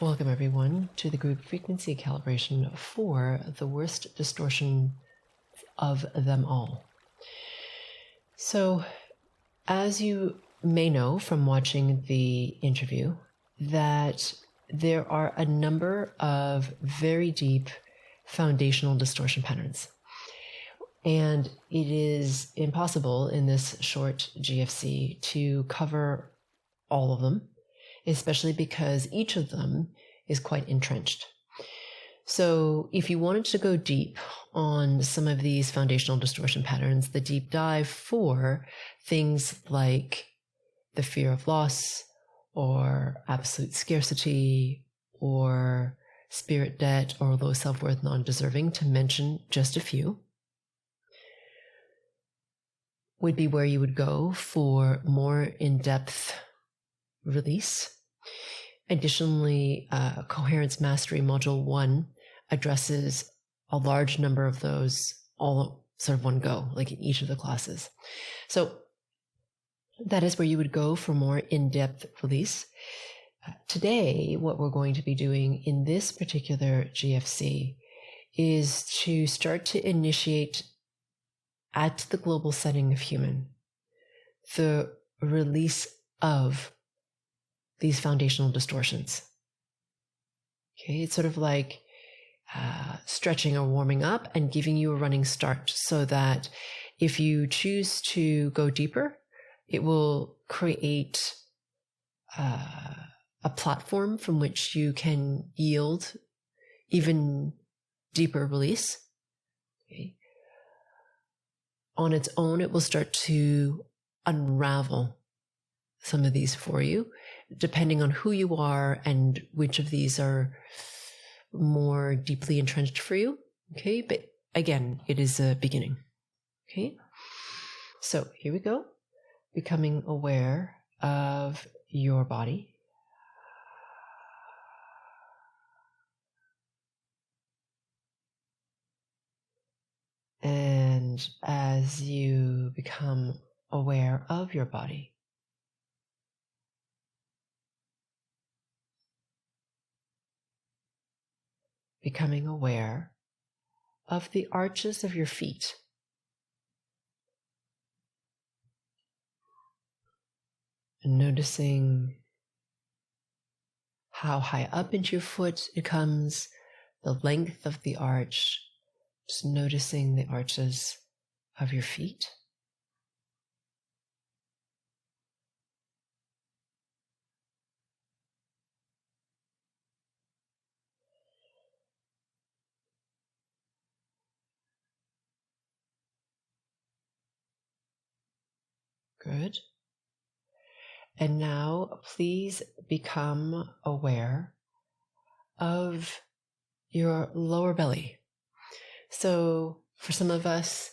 Welcome everyone to the Group Frequency Calibration for the worst distortion of them all. So, as you may know from watching the interview, that there are a number of very deep foundational distortion patterns. And it is impossible in this short GFC to cover all of them, especially because each of them is quite entrenched. So if you wanted to go deep on some of these foundational distortion patterns, the deep dive for things like the fear of loss or absolute scarcity or spirit debt or low self-worth, non-deserving, to mention just a few, would be where you would go for more in-depth release. Additionally, Coherence Mastery Module 1 addresses a large number of those all sort of one go, like in each of the classes. So that is where you would go for more in-depth release. Today, what we're going to be doing in this particular GFC is to start to initiate at the global setting of human the release of these foundational distortions. Okay, it's sort of like stretching or warming up and giving you a running start so that if you choose to go deeper, it will create a platform from which you can yield even deeper release. Okay. On its own, it will start to unravel some of these for you, depending on who you are and which of these are more deeply entrenched for you. Okay, but again, it is a beginning. Okay, so here we go. Becoming aware of your body. And as you become aware of your body, becoming aware of the arches of your feet. And noticing how high up into your foot it comes, the length of the arch, just noticing the arches of your feet. Good. And now please become aware of your lower belly. So for some of us,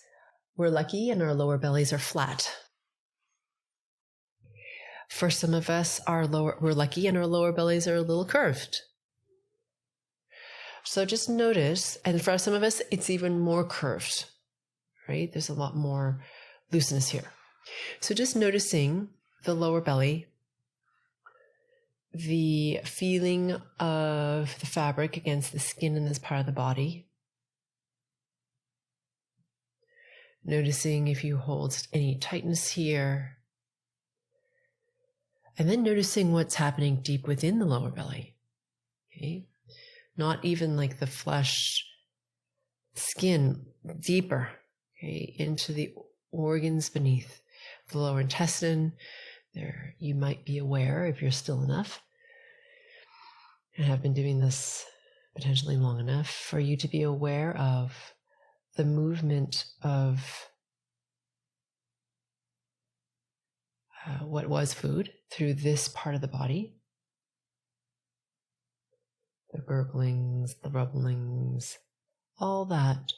we're lucky and our lower bellies are flat. For some of us, we're lucky and our lower bellies are a little curved. So just notice, and for some of us, it's even more curved, right? There's a lot more looseness here. So just noticing the lower belly, the feeling of the fabric against the skin in this part of the body. Noticing if you hold any tightness here. And then noticing what's happening deep within the lower belly. Okay? Not even like the flesh, skin, deeper, okay, into the organs beneath the lower intestine. There, you might be aware, if you're still enough, and have been doing this potentially long enough, for you to be aware of the movement of what was food through this part of the body. The gurglings, the rubblings, all that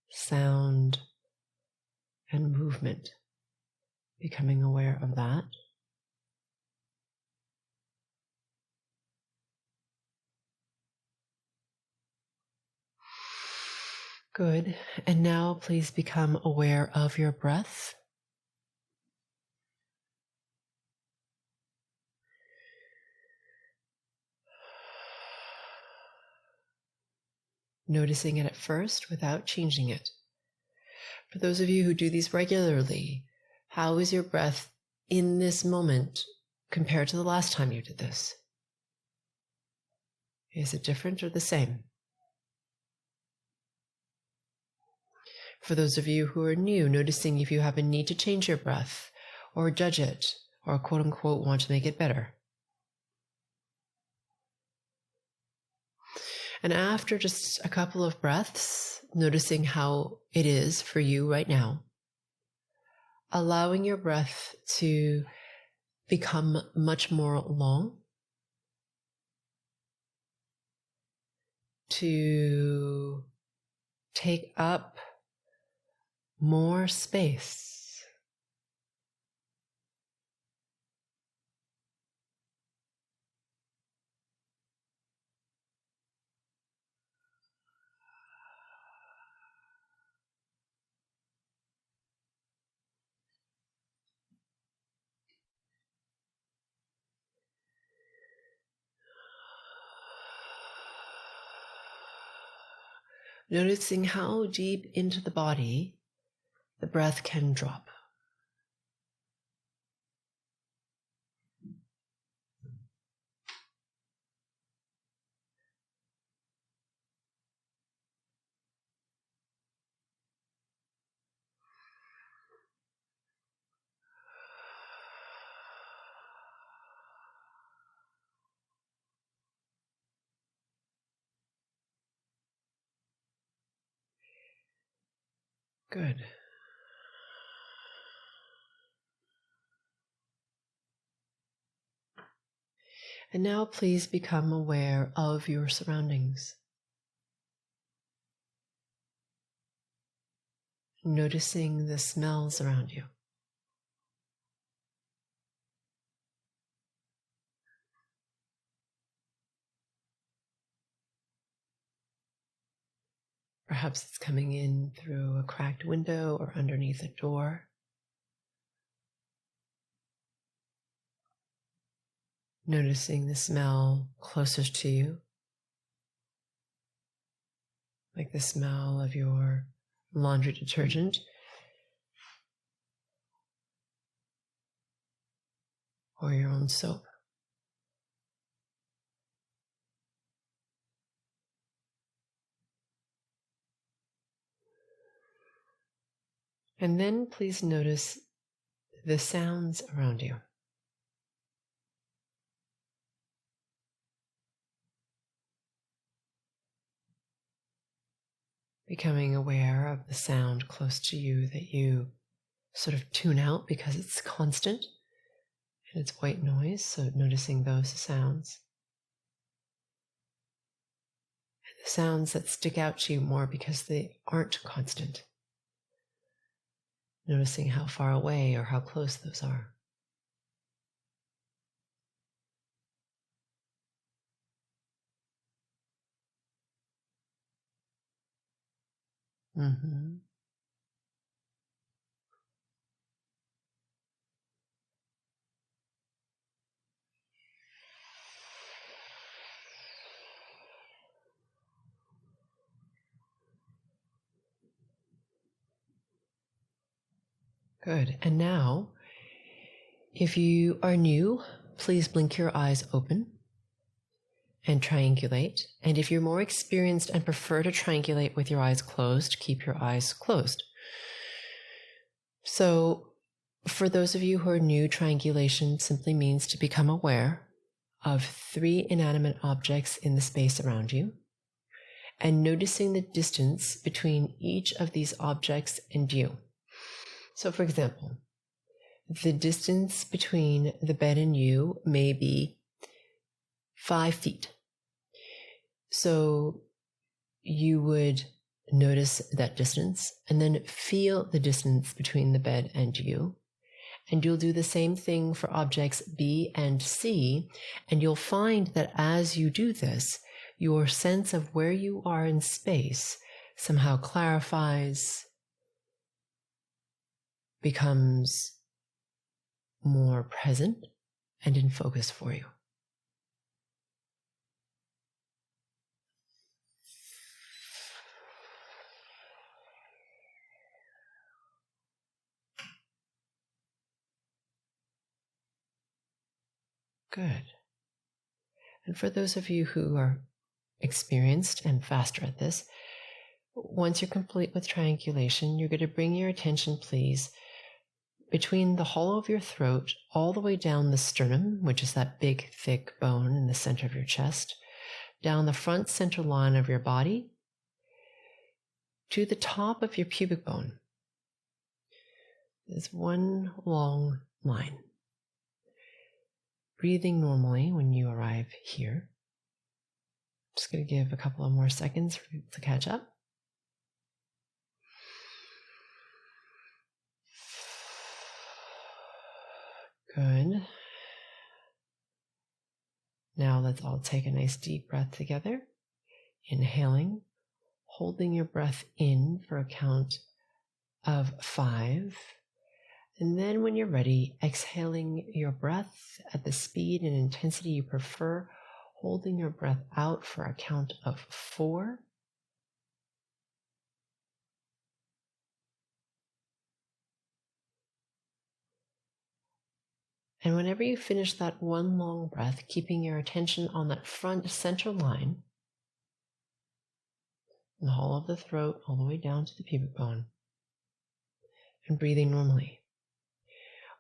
sound and movement. Becoming aware of that. Good. And now please become aware of your breath. noticing it at first without changing it. For those of you who do these regularly, how is your breath in this moment compared to the last time you did this? Is it different or the same? For those of you who are new, noticing if you have a need to change your breath or judge it or quote unquote want to make it better. And after just a couple of breaths, noticing how it is for you right now, allowing your breath to become much more long, to take up more space. Noticing how deep into the body the breath can drop. Good. And now please become aware of your surroundings. Noticing the smells around you. Perhaps it's coming in through a cracked window or underneath a door. Noticing the smell closest to you, like the smell of your laundry detergent or your own soap. And then please notice the sounds around you. Becoming aware of the sound close to you that you sort of tune out because it's constant and it's white noise, so noticing those sounds. And the sounds that stick out to you more because they aren't constant. Noticing how far away or how close those are. Mm-hmm. Good. And now, if you are new, please blink your eyes open and triangulate. And if you're more experienced and prefer to triangulate with your eyes closed, keep your eyes closed. So for those of you who are new, triangulation simply means to become aware of 3 inanimate objects in the space around you and noticing the distance between each of these objects and you. So for example, the distance between the bed and you may be 5 feet. So you would notice that distance and then feel the distance between the bed and you. And you'll do the same thing for objects B and C. And you'll find that as you do this, your sense of where you are in space somehow clarifies, becomes more present and in focus for you. Good. And for those of you who are experienced and faster at this, once you're complete with triangulation, you're going to bring your attention, please, between the hollow of your throat all the way down the sternum, which is that big, thick bone in the center of your chest, down the front center line of your body, to the top of your pubic bone. There's one long line. Breathing normally when you arrive here. Just going to give a couple of more seconds for people to catch up. Good. Now let's all take a nice deep breath together. Inhaling, holding your breath in for a count of 5. And then when you're ready, exhaling your breath at the speed and intensity you prefer, holding your breath out for a count of 4. And whenever you finish that one long breath, keeping your attention on that front center line, in the hollow of the throat, all the way down to the pubic bone, and breathing normally,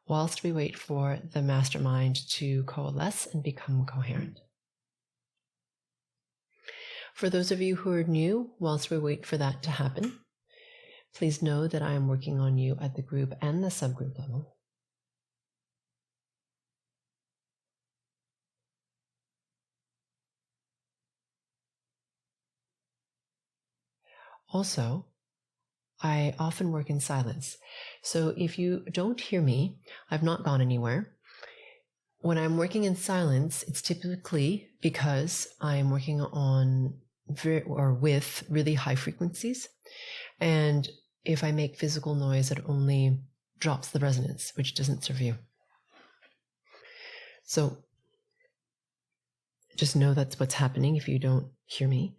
whilst we wait for the mastermind to coalesce and become coherent. For those of you who are new, whilst we wait for that to happen, please know that I am working on you at the group and the subgroup level. Also, I often work in silence. So if you don't hear me, I've not gone anywhere. When I'm working in silence, it's typically because I'm working on with really high frequencies. And if I make physical noise, it only drops the resonance, which doesn't serve you. So just know that's what's happening if you don't hear me.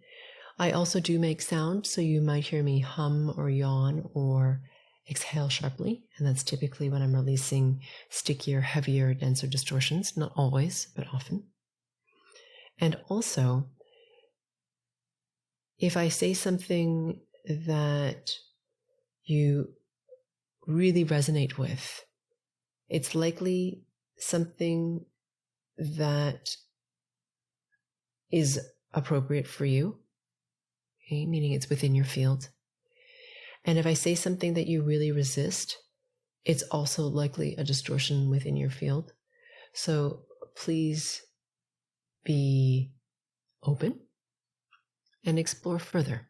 I also do make sound, so you might hear me hum or yawn or exhale sharply, and that's typically when I'm releasing stickier, heavier, denser distortions, not always, but often. And also, if I say something that you really resonate with, it's likely something that is appropriate for you. Okay, meaning it's within your field. And if I say something that you really resist, it's also likely a distortion within your field. So please be open and explore further.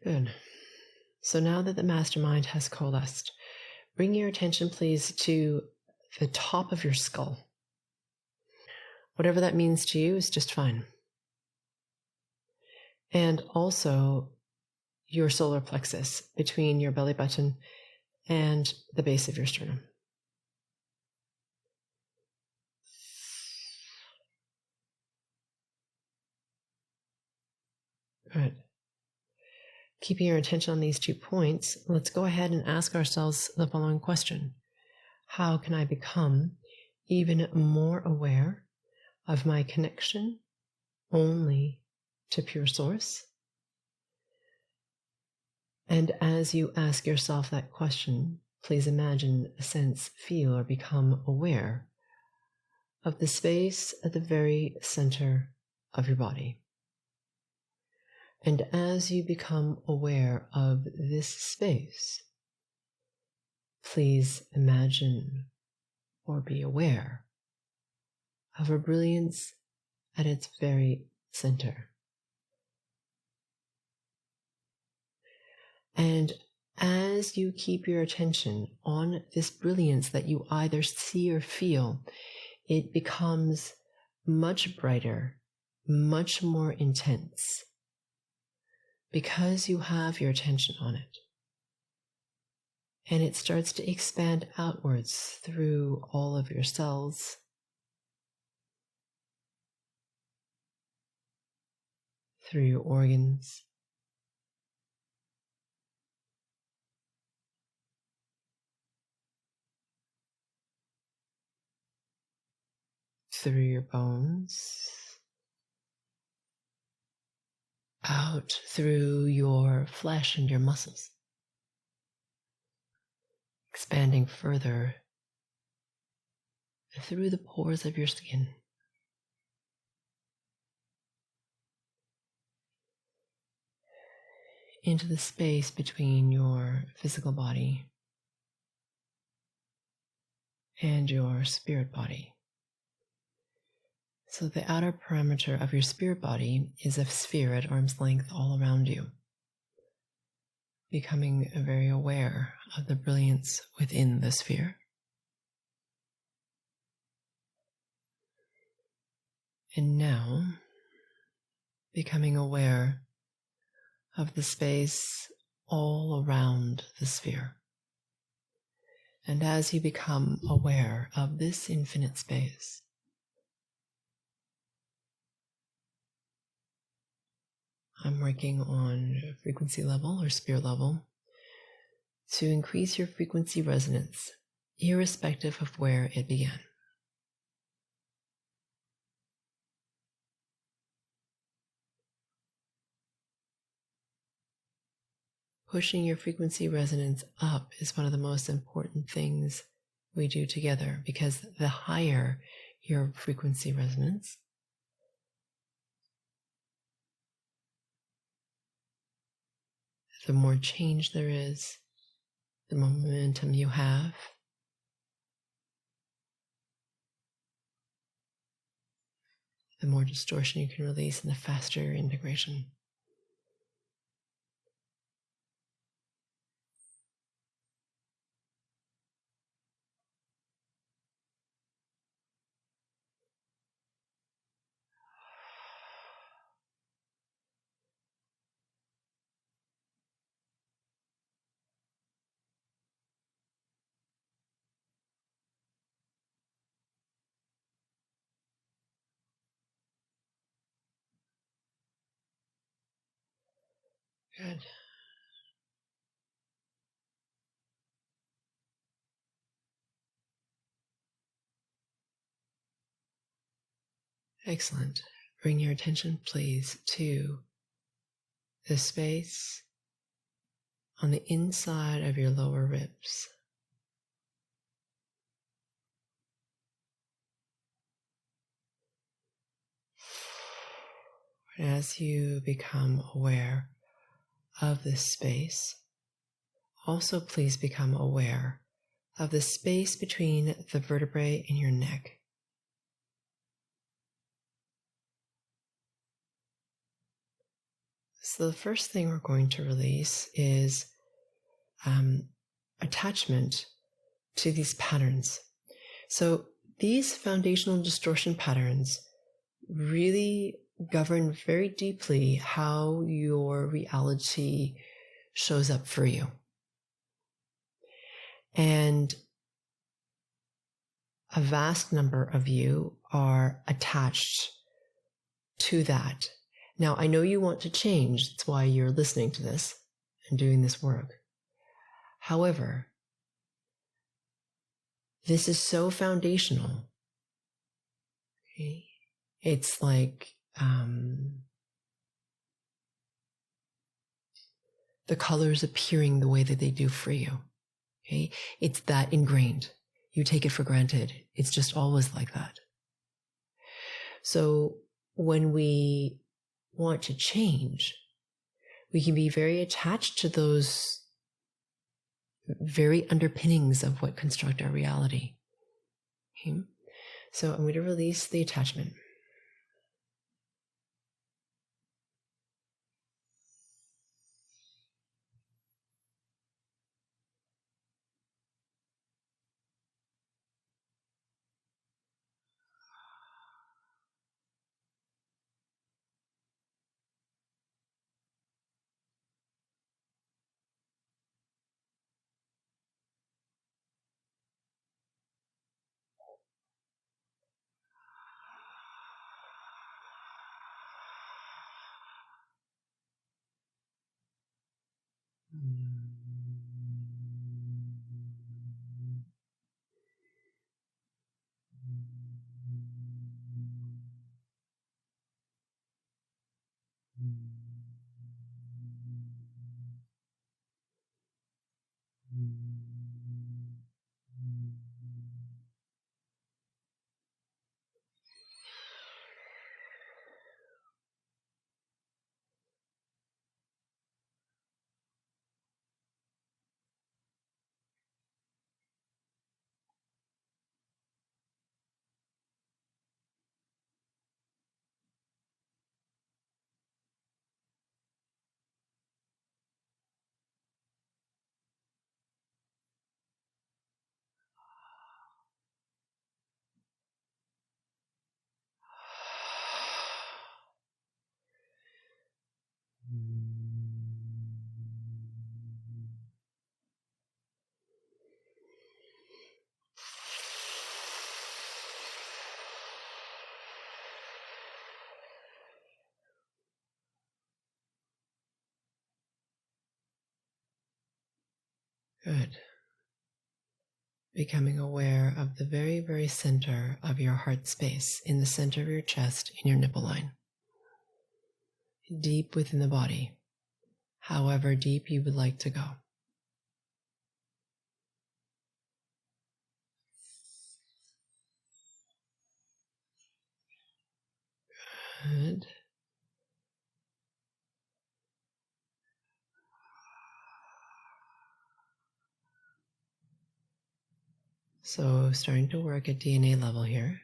Good. So now that the mastermind has coalesced, bring your attention, please, to the top of your skull. Whatever that means to you is just fine. And also your solar plexus between your belly button and the base of your sternum. Good. Keeping your attention on these 2 points, let's go ahead and ask ourselves the following question. How can I become even more aware of my connection only to pure source? And as you ask yourself that question, please imagine, sense, feel, or become aware of the space at the very center of your body. And as you become aware of this space, please imagine or be aware of a brilliance at its very center. And as you keep your attention on this brilliance that you either see or feel, it becomes much brighter, much more intense, because you have your attention on it. And it starts to expand outwards through all of your cells, through your organs, through your bones, out through your flesh and your muscles, expanding further through the pores of your skin, into the space between your physical body and your spirit body. So the outer perimeter of your spirit body is a sphere at arm's length all around you, becoming very aware of the brilliance within the sphere. And now, becoming aware of the space all around the sphere. And as you become aware of this infinite space, I'm working on frequency level or spirit level to increase your frequency resonance, irrespective of where it began. Pushing your frequency resonance up is one of the most important things we do together, because the higher your frequency resonance, the more change there is, the more momentum you have, the more distortion you can release, and the faster your integration. Good. Excellent. Bring your attention, please, to the space on the inside of your lower ribs. As you become aware of this space, also please become aware of the space between the vertebrae in your neck. So the first thing we're going to release is attachment to these patterns. So these foundational distortion patterns really govern very deeply how your reality shows up for you. And a vast number of you are attached to that. Now, I know you want to change. That's why you're listening to this and doing this work. However, this is so foundational. Okay? It's like the colors appearing the way that they do for you. Okay? It's that ingrained. You take it for granted. It's just always like that. So when we want to change, we can be very attached to those very underpinnings of what construct our reality. Okay? So I'm going to release the attachment. Good. Becoming aware of the very, very center of your heart space, in the center of your chest, in your nipple line. Deep within the body, however deep you would like to go. Good. So starting to work at DNA level here.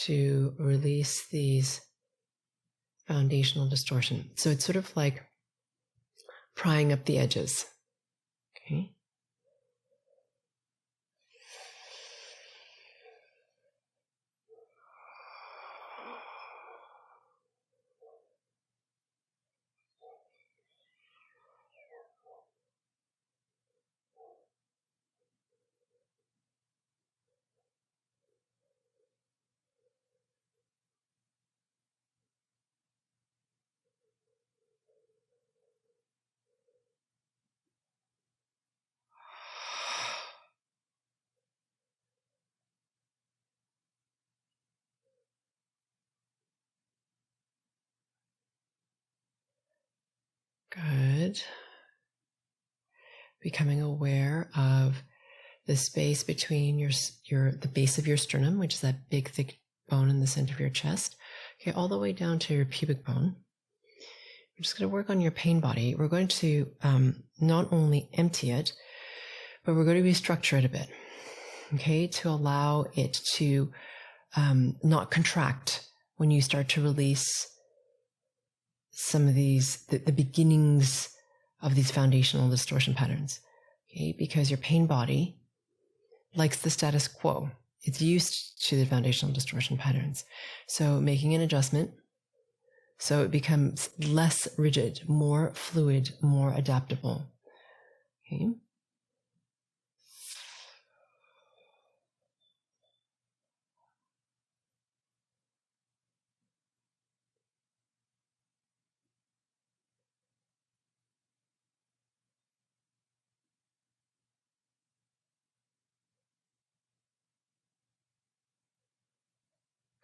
To release these foundational distortion. So it's sort of like prying up the edges. Okay. Good. Becoming aware of the space between the base of your sternum, which is that big, thick bone in the center of your chest, okay, all the way down to your pubic bone. We're just going to work on your pain body. We're going to not only empty it, but we're going to restructure it a bit, okay, to allow it to not contract when you start to release some of these, the beginnings of these foundational distortion patterns, okay, because your pain body likes the status quo. It's used to the foundational distortion patterns. So making an adjustment so it becomes less rigid, more fluid, more adaptable. Okay.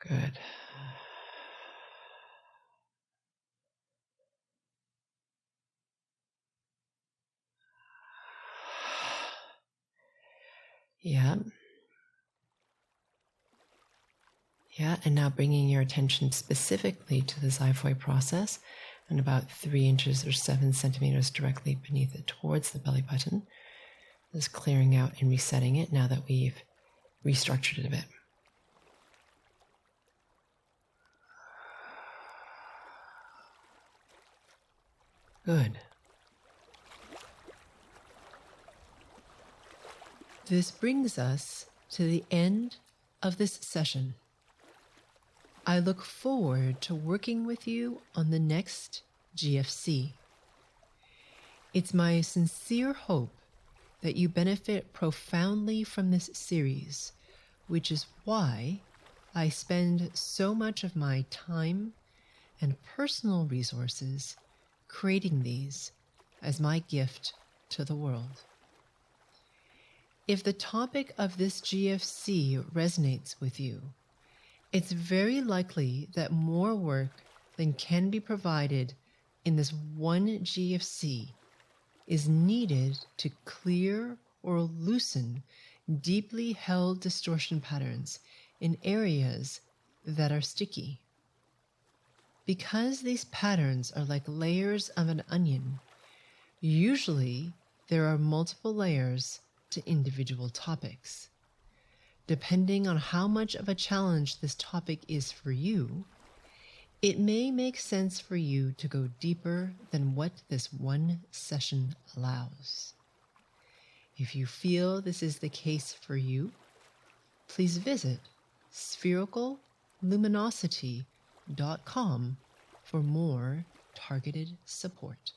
Good. Yeah. Yeah, and now bringing your attention specifically to the xiphoid process and about 3 inches or 7 centimeters directly beneath it towards the belly button. Just clearing out and resetting it now that we've restructured it a bit. Good. This brings us to the end of this session. I look forward to working with you on the next GFC. It's my sincere hope that you benefit profoundly from this series, which is why I spend so much of my time and personal resources creating these as my gift to the world. If the topic of this GFC resonates with you, it's very likely that more work than can be provided in this one GFC is needed to clear or loosen deeply held distortion patterns in areas that are sticky. Because these patterns are like layers of an onion, usually there are multiple layers to individual topics. Depending on how much of a challenge this topic is for you, it may make sense for you to go deeper than what this one session allows. If you feel this is the case for you, please visit sphericalluminosity.com for more targeted support.